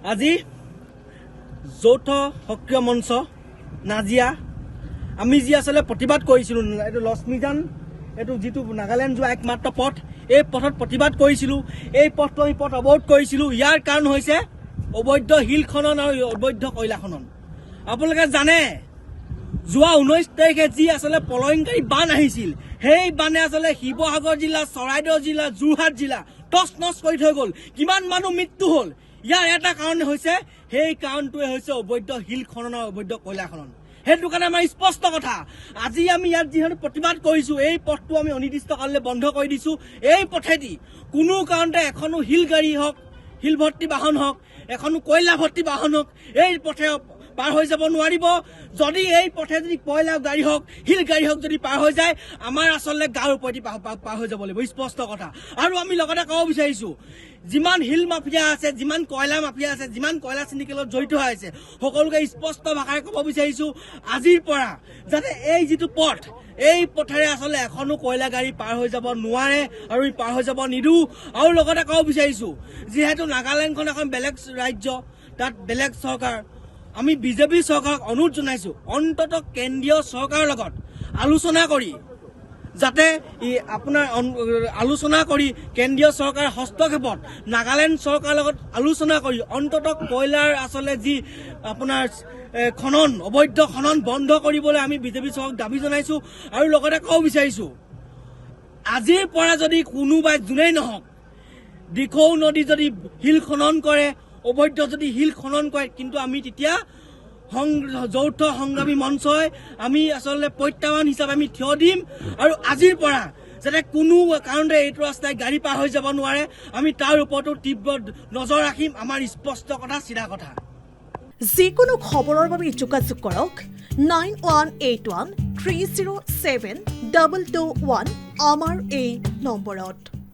আজি যৌথ সক্ৰিয় মঞ্চ নাজিয়া আমি যি আসলে প্ৰতিবাদ কৰিছিলোঁ এইটো লক্ষ্মীজান এইটো যিটো নাগালেণ্ড যোৱা একমাত্ৰ পথ এই পথত প্ৰতিবাদ কৰিছিলোঁ এই পথটো আমি পথ অৱৰোধ কৰিছিলোঁ ইয়াৰ কাৰণ হৈছে অবৈধ শিল খনন আৰু অবৈধ কয়লা খনন আপোনালোকে জানে যোৱা 19 তাৰিখে যি আসলে পলয়ংকাৰী বান আহিছিল সেই বানে আসলে শিৱসাগৰ জিলা চৰাইদেউ জিলা যোৰহাট জিলা টচ নচ কৰি থৈ গ'ল কিমান মানুহ মৃত্যু হ'ল ইয়াৰ এটা কাৰণ হৈছে সেই কাৰণটোৱে হৈছে অবৈধ শিল খনন আৰু অবৈধ কয়লা খনন সেইটো কাৰণে আমাৰ স্পষ্ট কথা আজি আমি ইয়াত যিহেতু প্ৰতিবাদ কৰিছোঁ এই পথটো আমি অনিৰ্দিষ্ট কাললৈ বন্ধ কৰি দিছোঁ এই পথেদি কোনো কাৰণতে এখনো শিল গাড়ী হওক শিল ভৰ্তি বাহন হওক এখনো কয়লা ভৰ্তি বাহন হওক এই পথে পাৰ হৈ যাব নোৱাৰিব যদি এই পথে যদি কয়লা গাড়ী হওক শিল গাড়ী হওক যদি পাৰ হৈ যায় আমাৰ আচলতে গাঁৱৰ ওপৰেদি পাৰ হৈ যাব লাগিব স্পষ্ট কথা আৰু আমি লগতে ক'ব বিচাৰিছোঁ যিমান শিল মাফিয়া আছে যিমান কয়লা মাফিয়া আছে যিমান কয়লা চিণ্ডিকেটত জড়িত হৈ আছে সকলোকে স্পষ্ট ভাষাৰে ক'ব বিচাৰিছোঁ আজিৰ পৰা যাতে এই যিটো পথ এই পথেৰে আচলতে এখনো কয়লা গাড়ী পাৰ হৈ যাব নোৱাৰে আৰু পাৰ হৈ যাব নিদিওঁ আৰু লগতে ক'ব বিচাৰিছোঁ যিহেতু নাগালেণ্ডখন এখন বেলেগ ৰাজ্য তাত বেলেগ চৰকাৰ আমি বিজেপি চৰকাৰক অনুৰোধ জনাইছোঁ অন্ততঃ কেন্দ্ৰীয় চৰকাৰৰ লগত আলোচনা কৰি যাতে আপোনাৰ আলোচনা কৰি কেন্দ্ৰীয় চৰকাৰৰ হস্তক্ষেপত নাগালেণ্ড চৰকাৰৰ লগত আলোচনা কৰি অন্ততঃ কয়লাৰ আচলতে যি আপোনাৰ খনন অবৈধ খনন বন্ধ কৰিবলৈ আমি বিজেপি চৰকাৰক দাবী জনাইছোঁ আৰু লগতে ক'ব বিচাৰিছোঁ আজিৰ পৰা যদি কোনোবাই যোনেই নহওক দিখৌ নদী যদি শিল খনন কৰে অবৈধ যদি শিল খনন কৰে কিন্তু আমি তেতিয়া যৌথ সংগ্ৰামী মঞ্চই আমি আচলতে প্ৰত্যাহ্বান হিচাপে আমি থিয় দিম আৰু আজিৰ পৰা যাতে কোনো কাৰণতে এইটো ৰাস্তাই গাড়ী পাৰ হৈ যাব নোৱাৰে আমি তাৰ ওপৰতো তীব্ৰ নজৰ ৰাখিম আমাৰ স্পষ্ট কথা চিধা কথা যিকোনো খবৰৰ বাবে যোগাযোগ কৰক 9181 307 221 আমাৰ এই নম্বৰত।